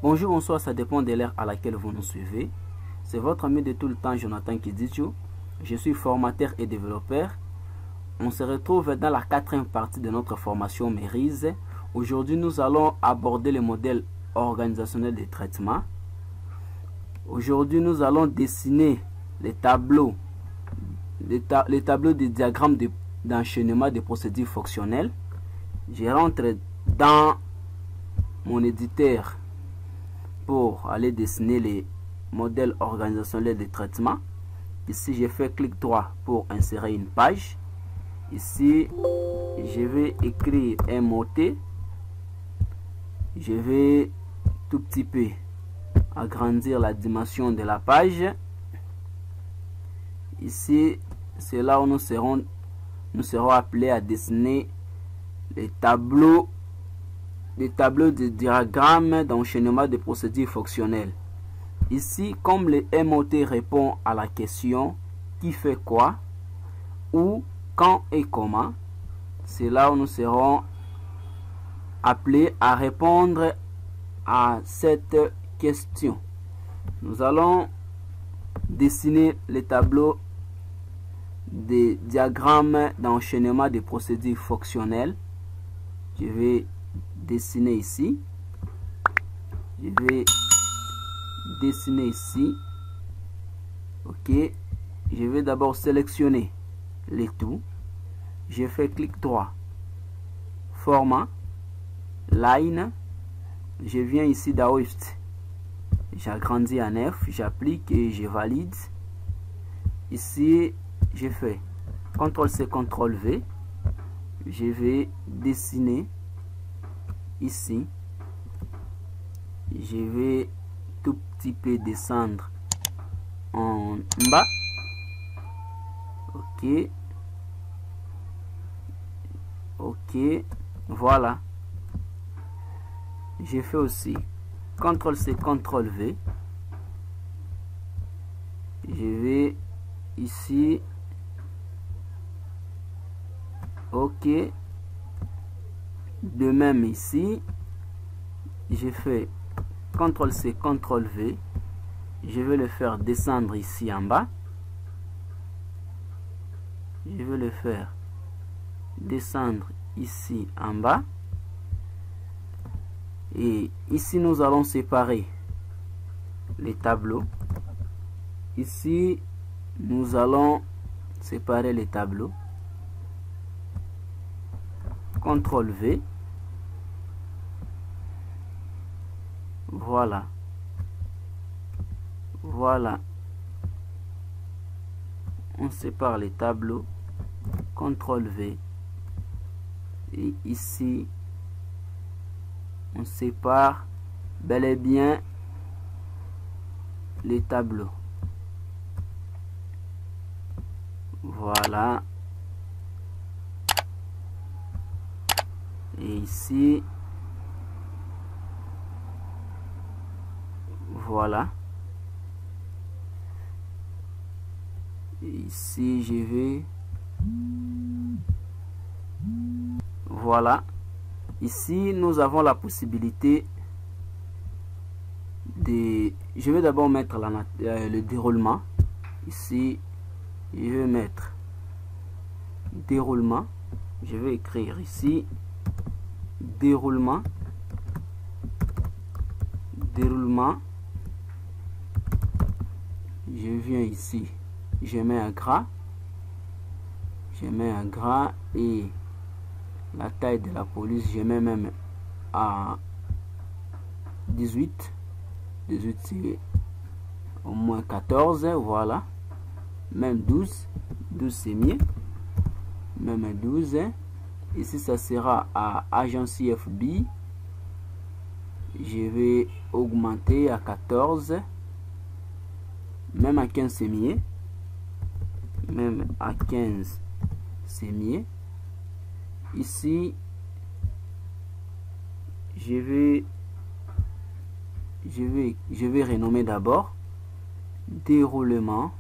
Bonjour, bonsoir, ça dépend de l'heure à laquelle vous nous suivez. C'est votre ami de tout le temps, Jonathan Kidicho. Je suis formateur et développeur. On se retrouve dans la 4e partie de notre formation Mérise. Aujourd'hui, nous allons aborder le modèle organisationnel de traitement. Aujourd'hui, nous allons dessiner les tableaux des diagrammes d'enchaînement des procédures fonctionnelles. Je rentre dans mon éditeur pour aller dessiner les modèles organisationnels de traitement. Ici, je fais clic droit pour insérer une page. Ici, je vais écrire un mot-T. Je vais tout petit peu agrandir la dimension de la page. Ici, c'est là où nous serons appelés à dessiner les tableaux de diagrammes d'enchaînement de procédures fonctionnelles. Ici, comme le MOT répond à la question qui fait quoi, où, quand et comment, c'est là où nous serons appelés à répondre à cette question. Nous allons dessiner les tableaux des diagrammes d'enchaînement des procédures fonctionnelles. Je vais dessiner ici. Je vais dessiner ici. Ok. Je vais d'abord sélectionner les tout. Je fais clic droit. Format. Line. Je viens ici dans Shift. J'agrandis à 9. J'applique et je valide. Ici, je fais CTRL-C, CTRL-V. Je vais dessiner ici. Je vais tout petit peu descendre en bas. Ok. Ok. Voilà. Je fais aussi CTRL-C, CTRL-V. Je vais ici. Ok. De même ici, je fais CTRL-C, CTRL-V. Je vais le faire descendre ici en bas. Je vais le faire descendre ici en bas. Et ici, nous allons séparer les tableaux. Ici, nous allons séparer les tableaux. CTRL-V. Voilà. Voilà. On sépare les tableaux. CTRL-V. Et ici, on sépare bel et bien les tableaux. Voilà. Et ici, voilà. Et ici, je vais, voilà. Ici, nous avons la possibilité de, je vais d'abord mettre le déroulement. Ici, je vais mettre déroulement. Je vais écrire ici déroulement. Déroulement. Je viens ici, je mets un gras. Je mets un gras et la taille de la police, je mets même à 18. 18 c'est au moins 14, voilà. Même 12. 12 c'est mieux. Même 12. Ici ça sera à agence IFB. Je vais augmenter à 14. Même à 15 c'est mieux. Même à 15 c'est mieux. Ici, je vais renommer d'abord déroulement.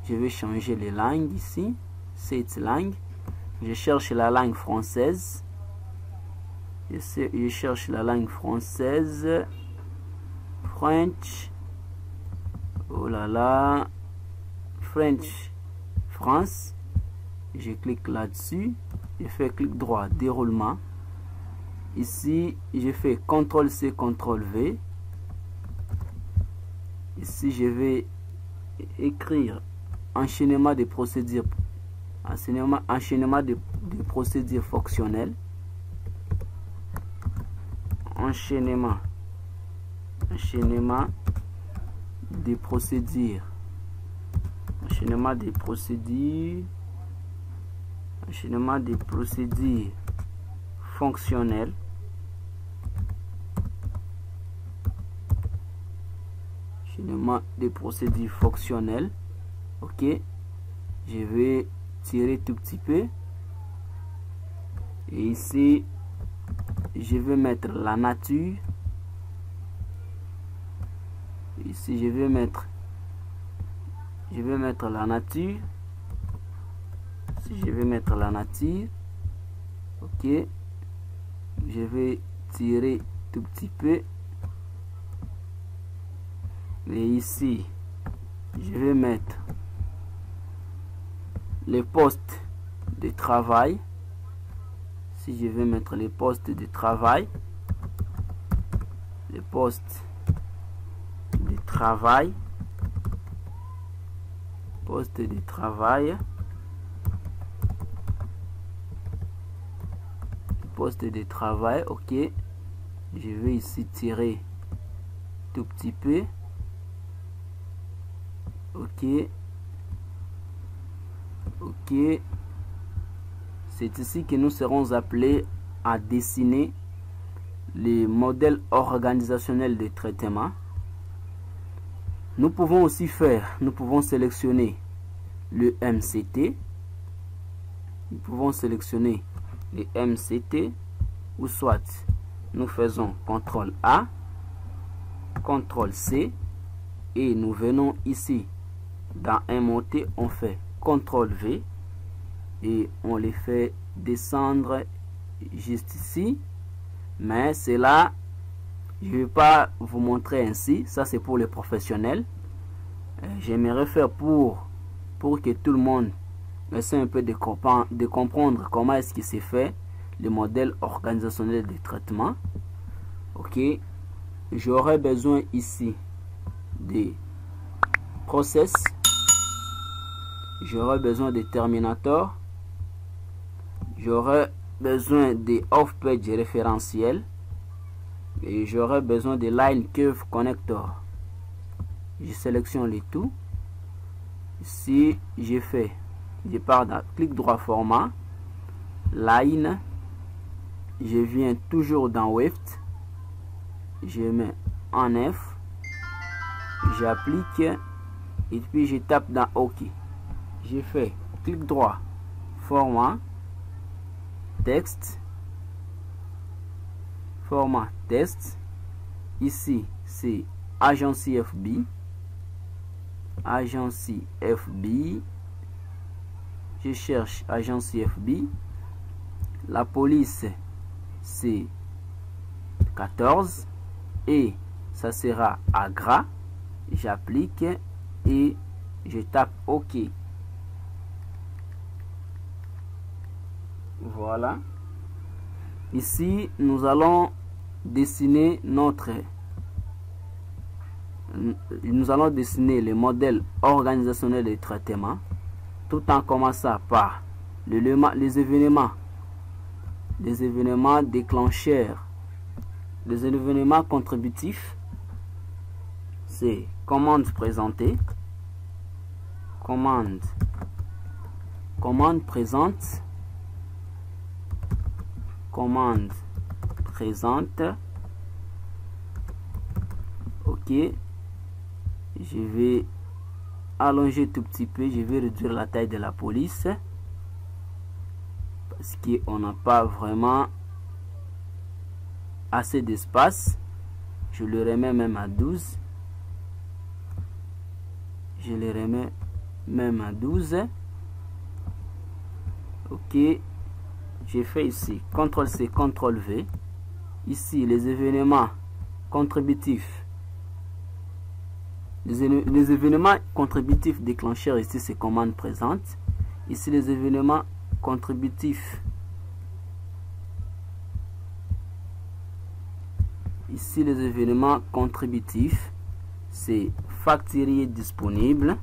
Je vais changer les langues ici. Cette langue. Je cherche la langue française. Je cherche la langue française. French, oh là là, French, France. Je clique là-dessus, je fais clic droit, déroulement. Ici, je fais CTRL-C, CTRL-V. Ici, je vais écrire enchaînement de procédures, enchaînement de procédures fonctionnelles. Enchaînement des procédures, enchaînement des procédures fonctionnelles. Enchaînement des procédures fonctionnelles. Ok, je vais tirer tout petit peu et ici je vais mettre la nature. Ici je vais mettre la nature. Si je vais mettre la nature, ok, je vais tirer tout petit peu et ici je vais mettre les postes de travail. Si je vais mettre les postes de travail, les postes de travail, poste de travail, poste de travail, ok. Je vais ici tirer tout petit peu, ok, ok. C'est ici que nous serons appelés à dessiner les modèles organisationnels de traitement. Nous pouvons aussi nous pouvons sélectionner le MCT. Nous pouvons sélectionner le MCT ou soit nous faisons CTRL A, CTRL C et nous venons ici dans un moté, on fait CTRL V et on les fait descendre juste ici. Mais c'est là, je ne vais pas vous montrer ainsi, ça c'est pour les professionnels. J'aimerais faire pour que tout le monde essaie un peu de comprendre comment est-ce qu'il s'est fait le modèle organisationnel de traitement. Ok, j'aurais besoin ici des process, j'aurais besoin des terminators, j'aurais besoin des off-page référentiels et j'aurais besoin des line curve connector. Je sélectionne les tout. Ici je pars dans clic droit format, line, je viens toujours dans Weft, je mets en F, j'applique et puis je tape dans OK. J'ai fait clic droit format texte, format texte. Ici c'est agence FB, agence FB, je cherche agence FB, la police c'est 14 et ça sera à gras. J'applique et je tape OK. Voilà. Ici nous allons dessiner le modèle organisationnel de traitement, tout en commençant par les événements déclencheurs, les événements contributifs. C'est commande présentée, commande présente, commande présente. Ok, je vais allonger tout petit peu, je vais réduire la taille de la police parce qu'on n'a pas vraiment assez d'espace. Je le remets même à 12. Je le remets même à 12. Ok, j'ai fait ici CTRL-C, CTRL-V. Ici les événements contributifs Les événements contributifs déclencheurs, ici c'est commande présente. Ici les événements contributifs. Ici les événements contributifs, c'est facturier disponible.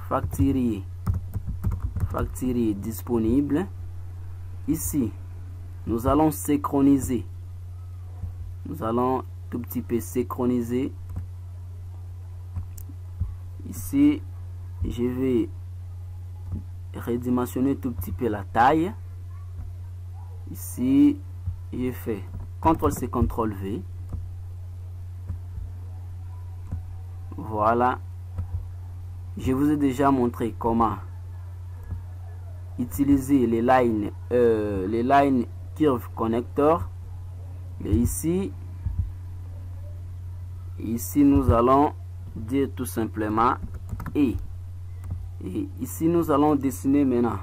Facturier disponible. Ici, nous allons synchroniser. Nous allons tout petit peu synchroniser. Ici, je vais redimensionner tout petit peu la taille. Ici, je fais CTRL-C, CTRL-V. Voilà. Je vous ai déjà montré comment utiliser les lines curve connector. Et ici nous allons dire tout simplement et ici nous allons dessiner maintenant.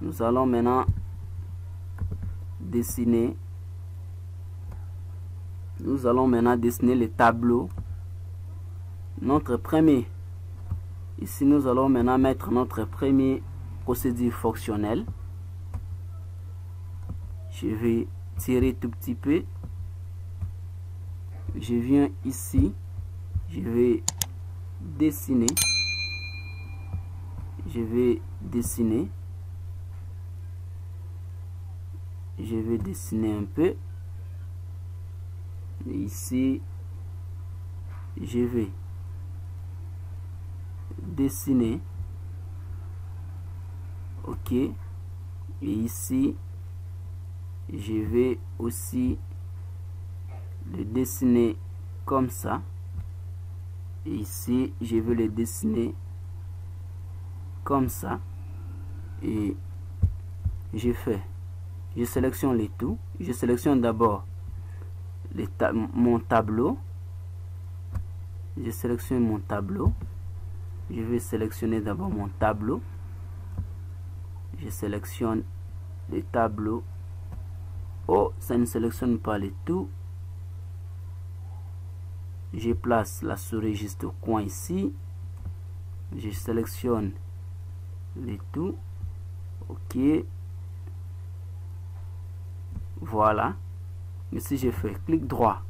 Nous allons maintenant dessiner. Nous allons maintenant dessiner les tableaux. Notre premier. Ici nous allons maintenant mettre notre premier procédure fonctionnelle. Je vais tirer tout petit peu. Je viens ici. Je vais dessiner. Je vais dessiner. Je vais dessiner un peu. Et ici, je vais dessiner. Ok. Et ici, je vais aussi le dessiner comme ça. Et ici, je vais le dessiner comme ça. Et je sélectionne les tout. Je sélectionne d'abord mon tableau. Je sélectionne mon tableau. Je vais sélectionner d'abord mon tableau. Je sélectionne les tableaux. Oh, ça ne sélectionne pas les tout. Je place la souris juste au coin ici. Je sélectionne les tout. Ok. Voilà. Ici, je fais clic droit.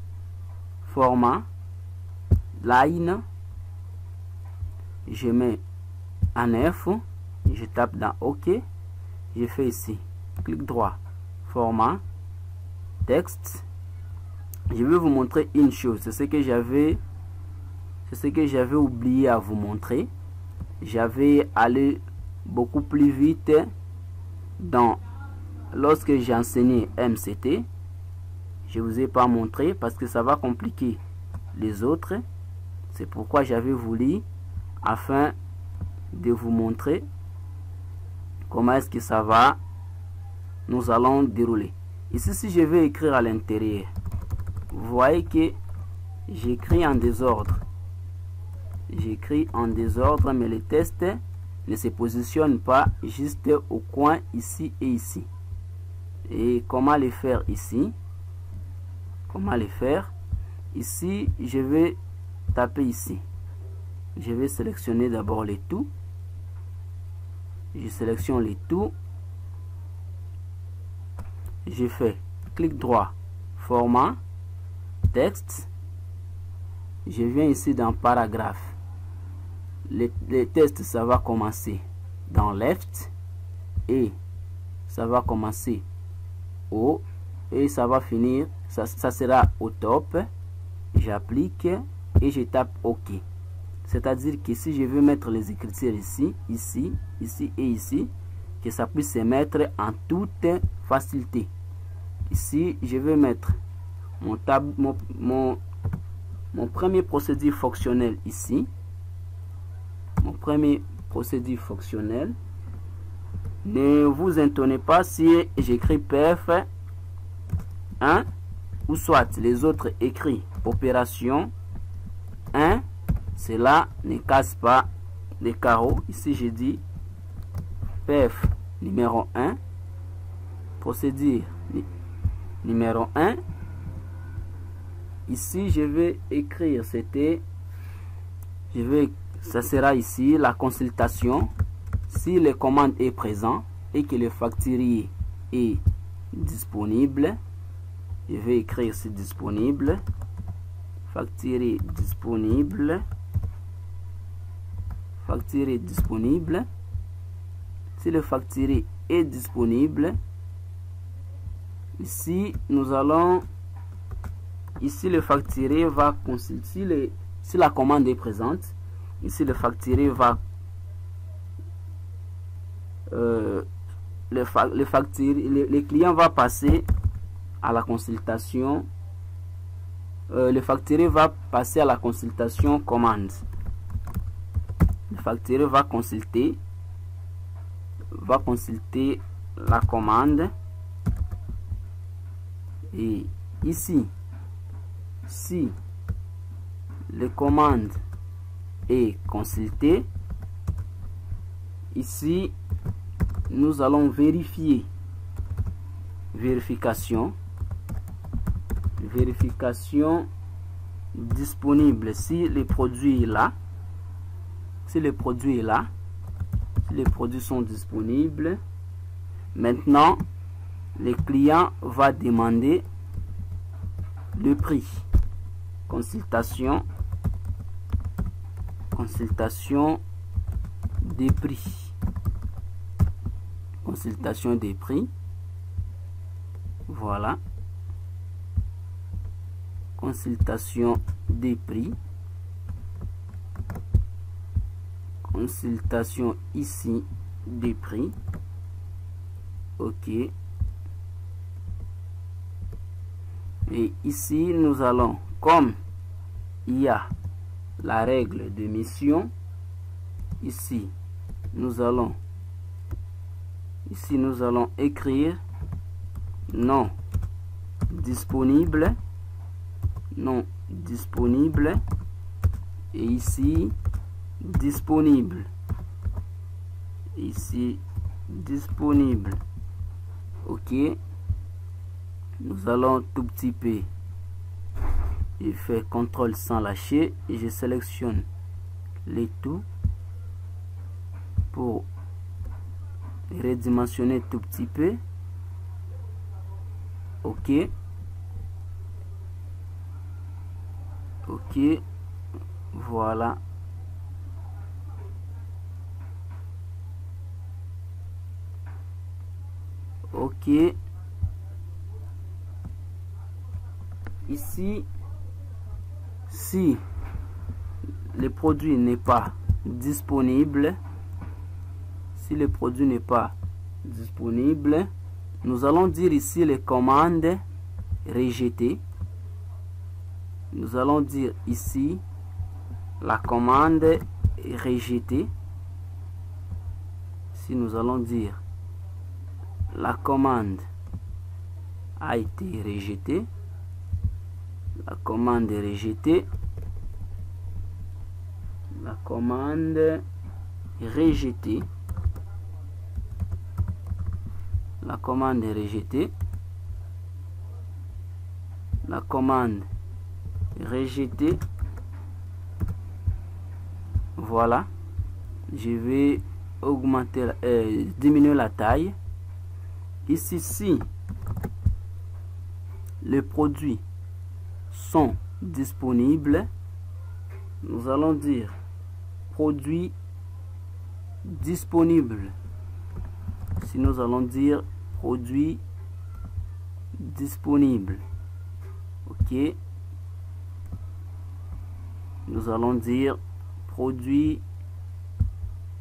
Format. Line. Je mets en F. Je tape dans OK. Je fais ici. Clic droit. Format. Texte. Je vais vous montrer une chose. C'est ce que j'avais oublié à vous montrer. J'avais allé beaucoup plus vite lorsque j'ai enseigné MCT. Je vous ai pas montré parce que ça va compliquer les autres. C'est pourquoi j'avais voulu, afin de vous montrer comment est-ce que ça va, nous allons dérouler. Ici, si je vais écrire à l'intérieur, vous voyez que j'écris en désordre. J'écris en désordre, mais le test ne se positionne pas juste au coin ici et ici. Et comment le faire ici? Comment le faire? Ici, je vais taper ici. Je vais sélectionner d'abord les tout. Je sélectionne les tout. Je fais clic droit, format, texte. Je viens ici dans paragraphe. Les tests, ça va commencer dans left et ça va commencer au et ça va finir, ça sera au top. J'applique et je tape OK. C'est-à-dire que si je veux mettre les écritures ici, ici, ici et ici, que ça puisse se mettre en toute facilité. Ici, je vais mettre mon premier procédure fonctionnel ici. Mon premier procédure fonctionnel. Ne vous étonnez pas si j'écris PF 1 ou soit les autres écrits opération 1. Cela ne casse pas les carreaux. Ici, je dis PF numéro 1. Procédure numéro 1. ici je vais écrire, ça sera ici la consultation. Si le commande est présent et que le facturier est disponible, je vais écrire c'est disponible, facturier disponible, facturier disponible. Si le facturier est disponible, ici nous allons, ici le facturier va consulter, si la commande est présente, ici le facturier va le client va passer à la consultation, le facturier va passer à la consultation commande. Le facturier va consulter la commande, et ici si la commande est consultée, ici nous allons vérifier, vérification disponible, si le produit est là, si les produits sont disponibles. Maintenant le client va demander le prix, consultation des prix, consultation des prix, voilà, consultation des prix, consultation ici des prix, ok. Et ici nous allons, comme il y a la règle de mission, ici nous allons écrire non disponible, et ici disponible, ok. Nous allons tout petit peu, je fais CTRL sans lâcher et je sélectionne les tout pour redimensionner tout petit peu, ok, voilà. Ok, ici si le produit n'est pas disponible, nous allons dire ici les commandes rejetées. Nous allons dire ici la commande est rejetée. Si nous allons dire la commande a été rejetée, la commande est rejetée, la commande est rejetée, la commande est rejetée, la commande est rejetée. Voilà, je vais augmenter, diminuer la taille. Ici, si les produits sont disponibles, nous allons dire produits disponibles. Si nous allons dire produits disponibles, ok, nous allons dire produits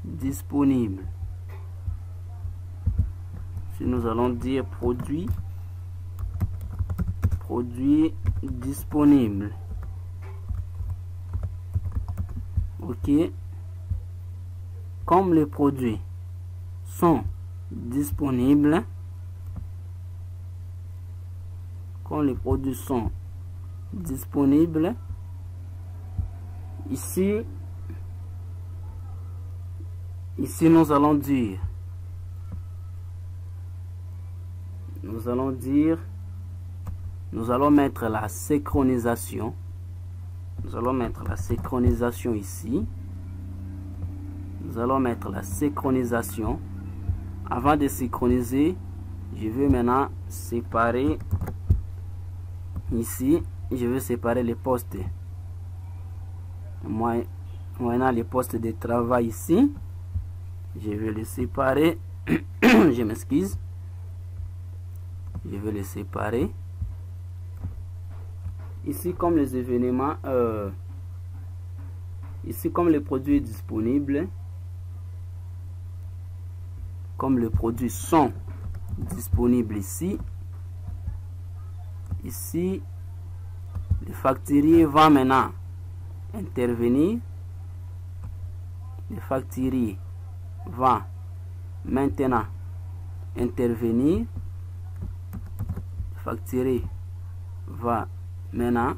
disponibles. Si nous allons dire produits disponibles, ok, comme les produits sont disponibles, ici nous allons dire nous allons mettre la synchronisation. Nous allons mettre la synchronisation ici. Nous allons mettre la synchronisation. Avant de synchroniser, je vais maintenant séparer ici. Je vais séparer les postes. Maintenant les postes de travail ici. Je vais les séparer. Je m'excuse. Je vais les séparer. Ici, comme les événements, ici, comme les produits disponibles, comme les produits sont disponibles ici, le facturier va maintenant intervenir. Le facturier va maintenant intervenir. Le facturier va maintenant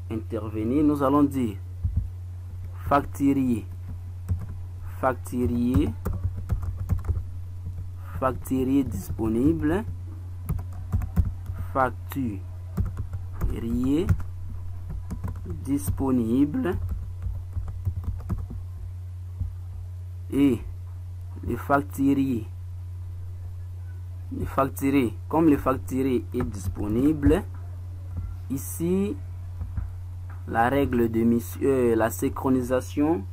intervenir. Nous allons dire facturier disponible, facturier disponible, et le facturier, comme le facturier est disponible, ici la règle de mission, la synchronisation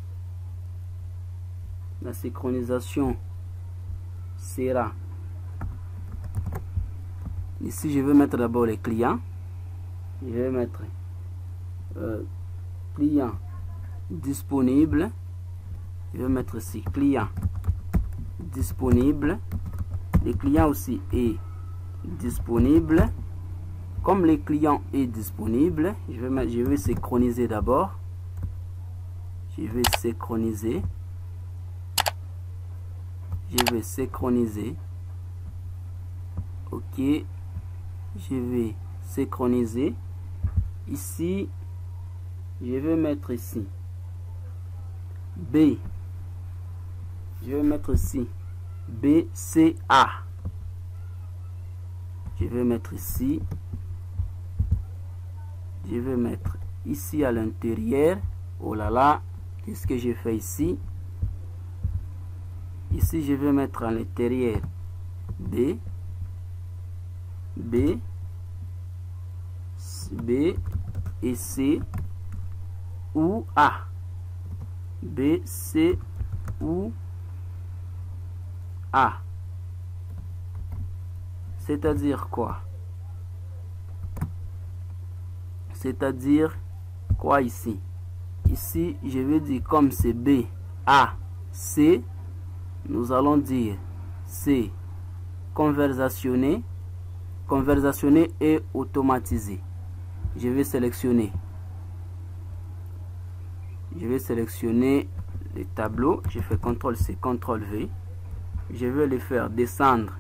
sera ici. Je vais mettre d'abord les clients. Je vais mettre client disponible. Je vais mettre ici client disponible. Le client aussi est disponible. Comme le client est disponible, je vais synchroniser d'abord. Je vais synchroniser. Ok. Je vais synchroniser. Ici, je vais mettre ici B. Je vais mettre ici BCA. Je vais mettre ici. Je vais mettre ici à l'intérieur. Oh là là, qu'est-ce que j'ai fait ici? Ici, je vais mettre à l'intérieur B et C ou A. B, C ou A. C'est-à-dire quoi? C'est-à-dire quoi ici? Ici, je vais dire comme c'est B, A, C, nous allons dire C, conversationner et automatiser. Je vais sélectionner les tableaux. Je fais CTRL-C, CTRL-V. Je vais les faire descendre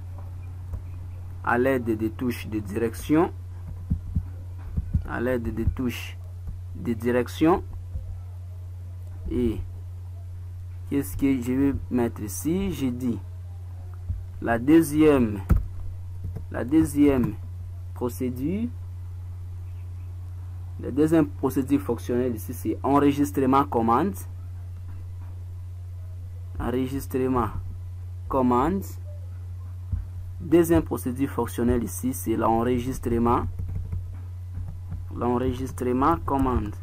à l'aide des touches de direction. Et qu'est-ce que je vais mettre ici? J'ai dit la deuxième procédure. La deuxième procédure fonctionnelle ici, c'est enregistrement commande. Deuxième procédure fonctionnelle ici, c'est l'enregistrement commande.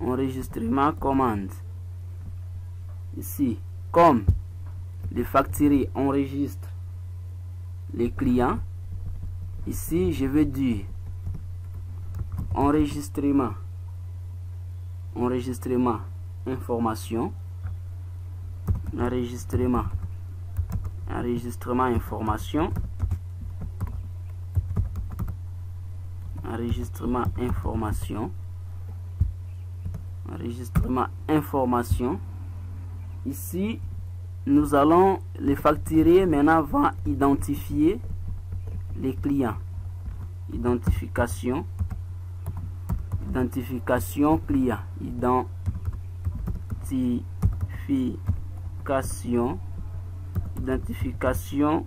Enregistrement commande. Ici, comme le facturier enregistre les clients, ici je vais dire enregistrement information. Enregistrement information. Ici, nous allons, les facturiers maintenant vont identifier les clients. Identification client. Identification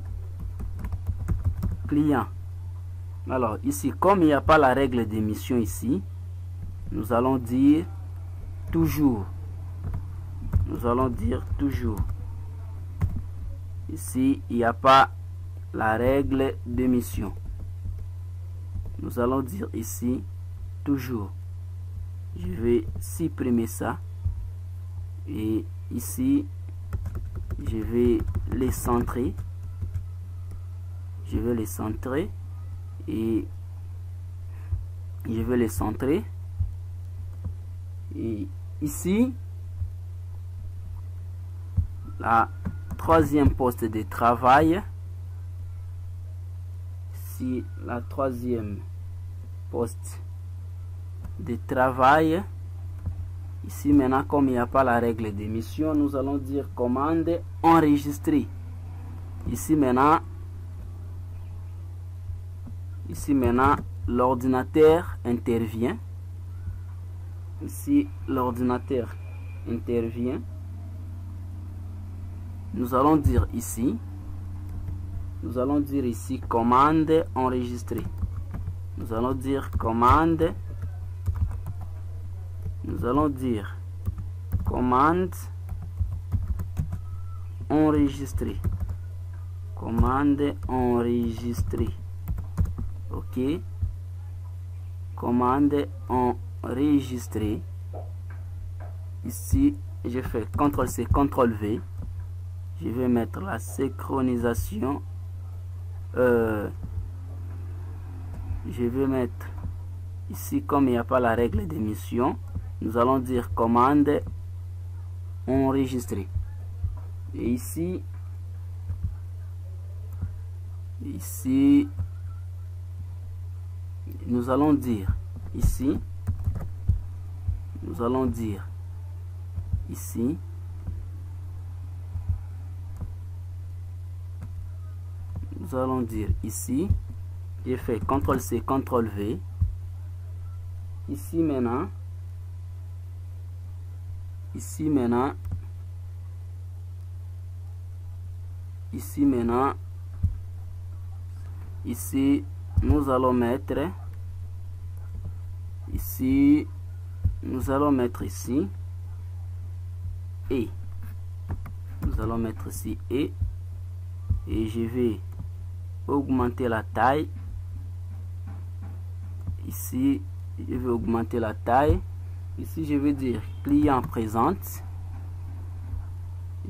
client. Alors ici, comme il n'y a pas la règle d'émission ici, nous allons dire toujours. Nous allons dire toujours. Ici, il n'y a pas la règle d'émission. Nous allons dire ici toujours. Je vais supprimer ça. Et ici, je vais les centrer. Je vais les centrer. Et je vais les centrer. Et ici, la troisième poste de travail. Ici, la troisième poste de travail. Ici maintenant, comme il n'y a pas la règle d'émission, nous allons dire commande enregistrer. Ici maintenant, l'ordinateur intervient. Ici, l'ordinateur intervient. Nous allons dire ici commande enregistrer. Nous allons dire commande. Nous allons dire commande enregistrer. Commande enregistrer. OK. Commande enregistrer. Ici, je fais CTRL-C, CTRL-V. Je vais mettre la synchronisation. Je vais mettre ici, comme il n'y a pas la règle d'émission, nous allons dire commande enregistrer. Et ici, nous allons dire ici, nous allons dire ici, nous allons dire ici, j'ai fait CTRL-C, CTRL-V. Ici maintenant, ici nous allons mettre ici, nous allons mettre ici et nous allons mettre ici et je vais augmenter la taille. Ici, je vais augmenter la taille. Ici, je vais dire client présente.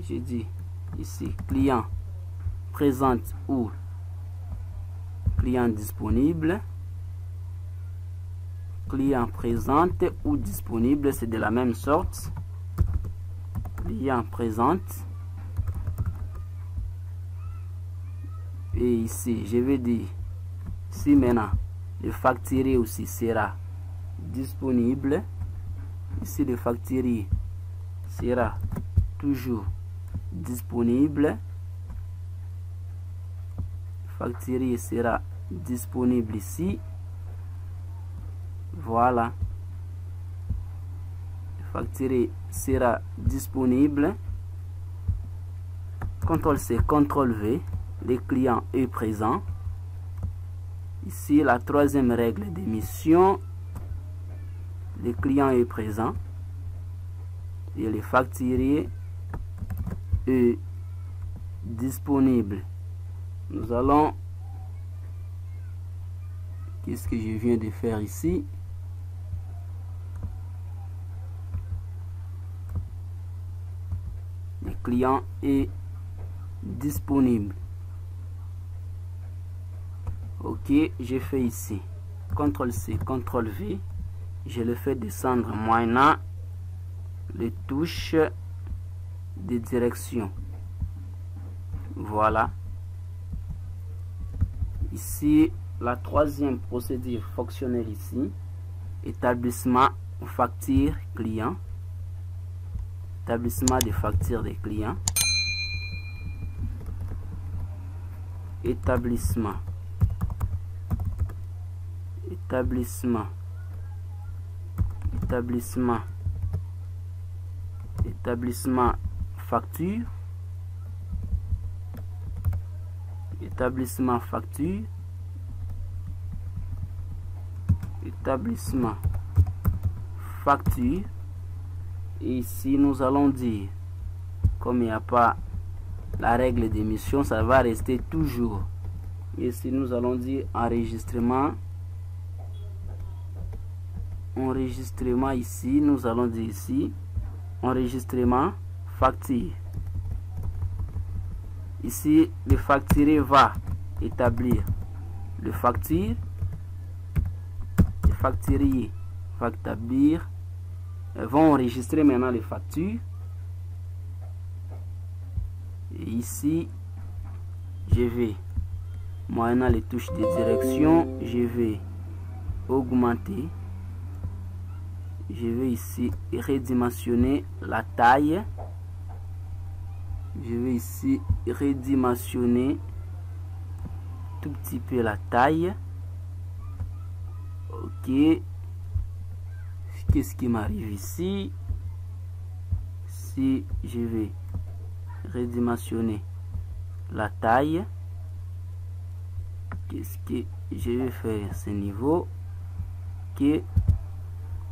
Je dis ici client présente ou client disponible. Client présente ou disponible, c'est de la même sorte. Client présente. Et ici, je vais dire, ici maintenant, le facturier aussi sera disponible. Ici, le facturier sera toujours disponible. Le facturier sera disponible ici. Voilà. Le facturier sera disponible. CTRL-C, CTRL-V. Le client est présent. Ici, la troisième règle d'émission. Le client est présent. Et le facturier est disponible. Nous allons... Qu'est-ce que je viens de faire ici? Le client est disponible. OK, j'ai fait ici CTRL-C, CTRL-V. Je le fais descendre moyennant les touches de direction. Voilà. Ici, la troisième procédure fonctionnelle ici. Établissement facture client. Établissement des factures des clients. Établissement facture. Établissement facture. établissement facture. Et ici nous allons dire, comme il n'y a pas la règle d'émission, ça va rester toujours. Et ici nous allons dire enregistrement. Enregistrement ici, nous allons dire ici enregistrement facture. Ici le facturé va établir le facture, le facturier va établir, vont enregistrer maintenant les factures. Et ici je vais, moyennant les touches de direction, je vais augmenter. Je vais ici redimensionner la taille. Je vais ici redimensionner tout petit peu la taille. Ok. Qu'est-ce qui m'arrive ici? Si je vais redimensionner la taille, qu'est-ce que je vais faire à ce niveau? Que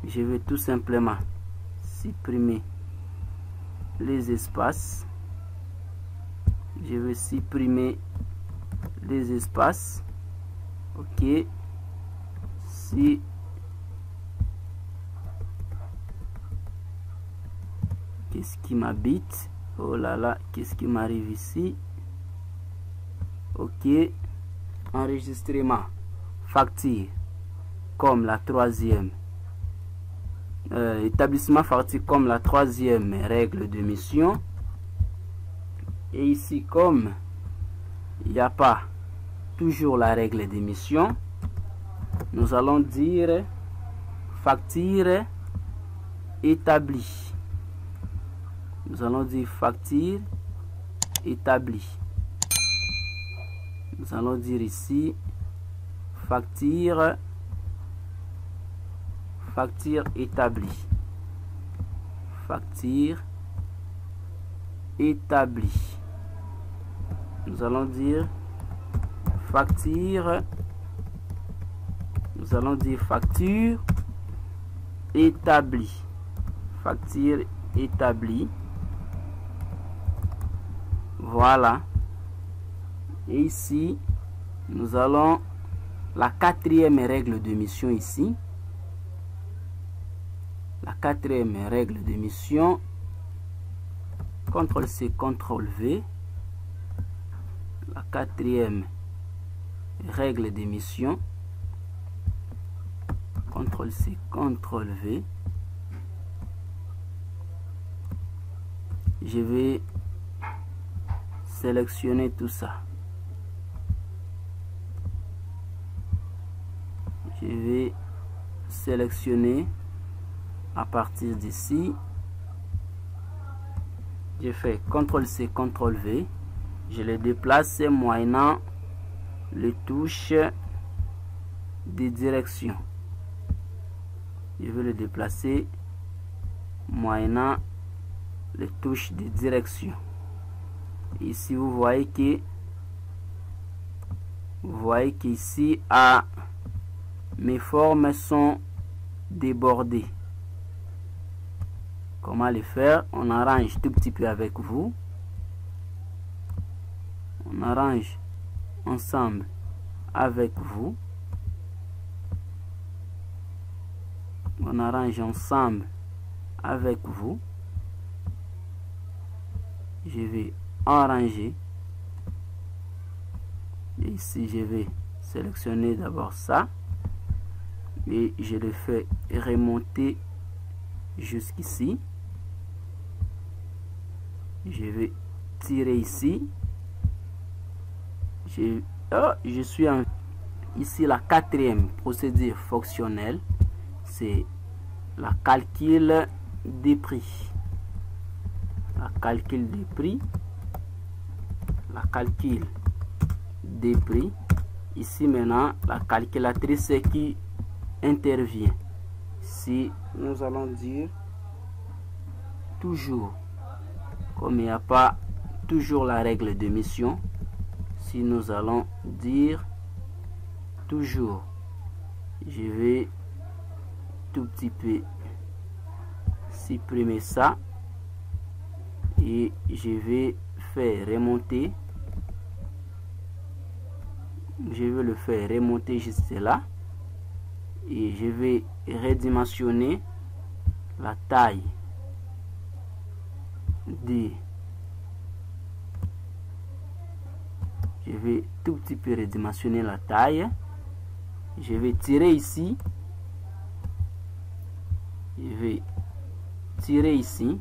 je vais tout simplement supprimer les espaces. Je vais supprimer les espaces. Ok. Si qu'est-ce qui m'habite? Oh là là, qu'est-ce qui m'arrive ici? Ok. Enregistrement facture comme la troisième. Établissement facture comme la troisième règle de mission. Et ici, comme il n'y a pas toujours la règle d'émission, nous allons dire facture établie. Nous allons dire facture établie. Nous allons dire ici facture établie. Facture établie. Nous allons dire facture. Nous allons dire facture établie. Facture établie. Voilà. Et ici, nous allons la quatrième règle de mission ici. La quatrième règle de mission. CTRL-C, CTRL-V. La quatrième règle d'émission. CTRL-C, CTRL-V. Je vais sélectionner tout ça. Je vais sélectionner à partir d'ici. Je fais CTRL-C, CTRL-V. Je le déplace moyennant les touches de direction. Je vais le déplacer moyennant les touches de direction. Ici, vous voyez qu'ici, mes formes sont débordées. Comment les faire? On arrange tout petit peu avec vous. On arrange ensemble avec vous. On arrange ensemble avec vous. Je vais arranger. Et ici, je vais sélectionner d'abord ça. Et je le fais remonter jusqu'ici. Je vais tirer ici. Je suis ici la quatrième procédure fonctionnelle. C'est la calcul des prix. La calcul des prix. La calcul des prix. Ici maintenant, la calculatrice qui intervient. Si nous allons dire toujours, comme il n'y a pas toujours la règle de mission, si nous allons dire toujours, je vais tout petit peu supprimer ça et je vais faire remonter. Je vais le faire remonter juste là et je vais redimensionner la taille de. Je vais tout petit peu redimensionner la taille. Je vais tirer ici. Je vais tirer ici.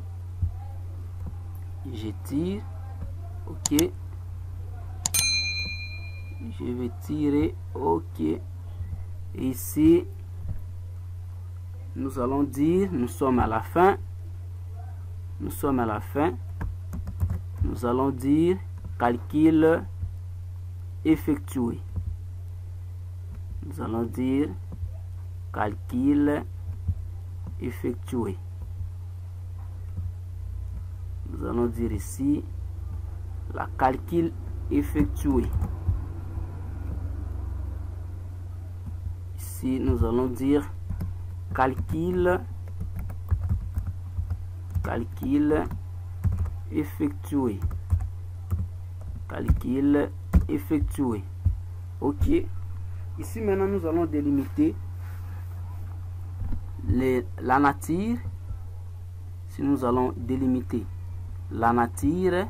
Je tire. Ok. Je vais tirer. Ok. Et ici, nous allons dire, nous sommes à la fin. Nous sommes à la fin. Nous allons dire calcul effectué. Nous allons dire calcul effectué. Nous allons dire ici la calcul effectué. Ici, nous allons dire calcul effectué. Calcul effectué. Ok. Ici maintenant nous allons délimiter la nature. Si nous allons délimiter la nature,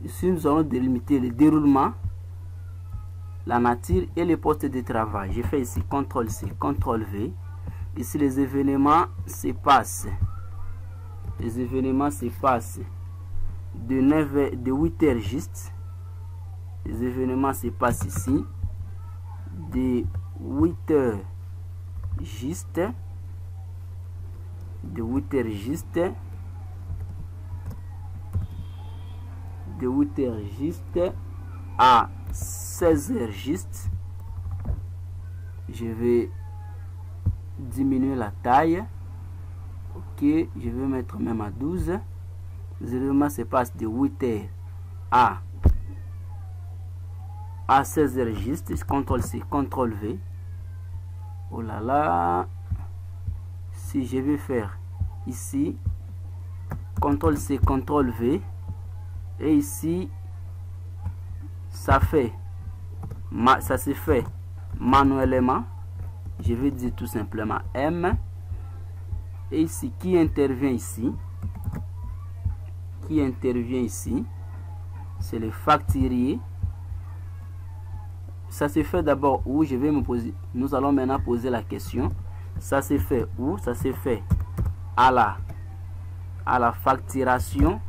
ici nous allons délimiter le déroulement, la nature et les postes de travail. Je fais ici CTRL-C, CTRL-V. Ici les événements se passent. Les événements se passent de 8 heures juste. Les événements se passent ici de 8 heures juste. De 8 heures juste. De 8 heures juste à 16 heures juste. Je vais diminuer la taille. Ok, je vais mettre même à 12. Les événements se passent de 8 heures à 16 heures juste. CTRL-C, CTRL-V. Oh là là. Si je vais faire ici CTRL-C, CTRL-V, et ici ça se fait manuellement. Je vais dire tout simplement M. Et ici, qui intervient ici? Qui intervient ici? C'est le facturier. Ça se fait d'abord où? Je vais me poser. Nous allons maintenant poser la question. Ça se fait où? Ça se fait à la facturation.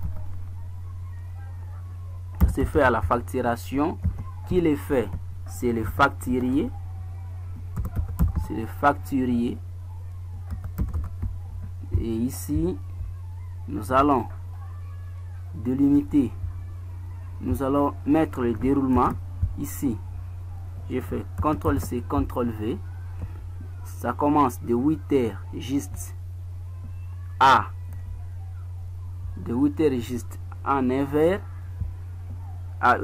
Ça se fait à la facturation. Qui le fait? C'est le facturier. C'est le facturier. Et ici, nous allons délimiter. Nous allons mettre le déroulement. Ici, je fais CTRL-C, CTRL-V. Ça commence de 8 heures juste à 9 heures.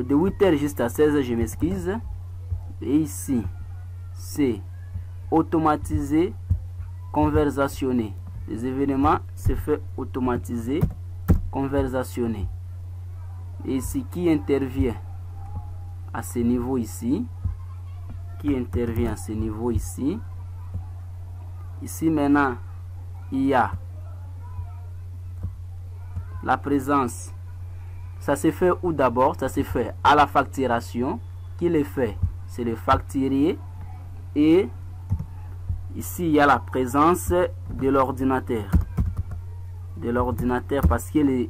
De 8 heures juste à 16 heures, je m'excuse. Et ici, c'est automatisé, conversationné. Les événements se fait automatiser, conversationné. Et ici, qui intervient à ce niveau ici? Qui intervient à ce niveau ici? Ici maintenant, il y a la présence. Ça se fait où d'abord? Ça se fait à la facturation. Qui le fait? C'est le facturier. Et ici, il y a la présence de l'ordinateur. De l'ordinateur parce que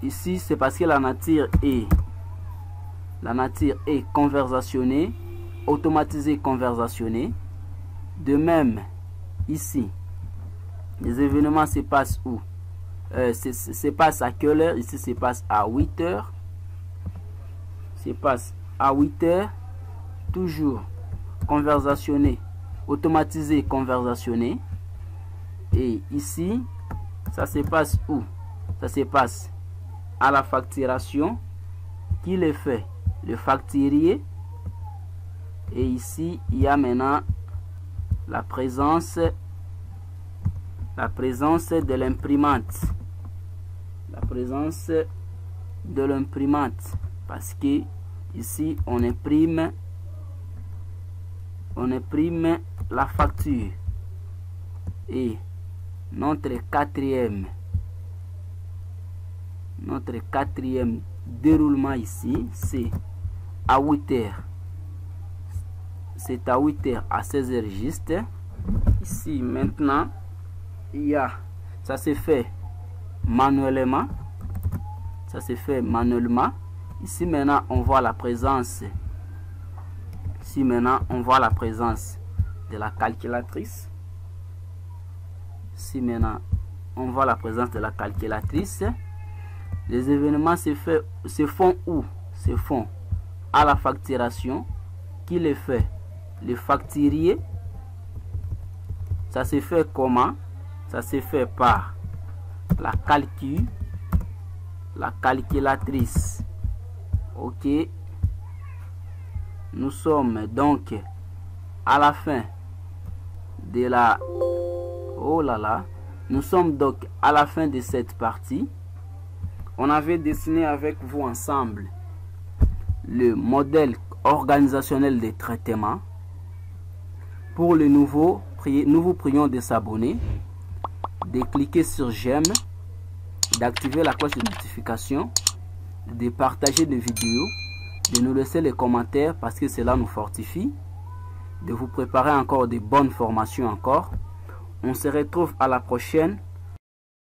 ici, c'est parce que la nature est conversationnée, automatisée, conversationnée. De même, ici, les événements se passent où? Se passe à quelle heure? Ici, se passe à 8 heures. Se passe à 8 heures. Toujours conversationné, automatisé, conversationné. Et ici, ça se passe où? Ça se passe à la facturation. Qui le fait? Le facturier. Et ici, il y a maintenant la présence de l'imprimante. La présence de l'imprimante. Parce que ici, on imprime la facture. Et notre quatrième déroulement ici, c'est à 8h. C'est à 8h à 16h juste. Ici maintenant, il y a, ça se fait manuellement. Ça se fait manuellement. Ici maintenant, on voit la présence. Ici maintenant, on voit la présence de la calculatrice. Ici maintenant, on voit la présence de la calculatrice. Les événements se font où? Se font à la facturation. Qui les fait? Le facturier. Ça se fait comment? Ça se fait par la calculatrice. Ok. Nous sommes donc à la fin de la... Oh là là. Nous sommes donc à la fin de cette partie. On avait dessiné avec vous ensemble le modèle organisationnel des traitements. Pour le nouveau, nous vous prions de s'abonner, de cliquer sur j'aime, d'activer la cloche de notification, de partager des vidéos, de nous laisser les commentaires parce que cela nous fortifie, de vous préparer encore de bonnes formations encore. On se retrouve à la prochaine.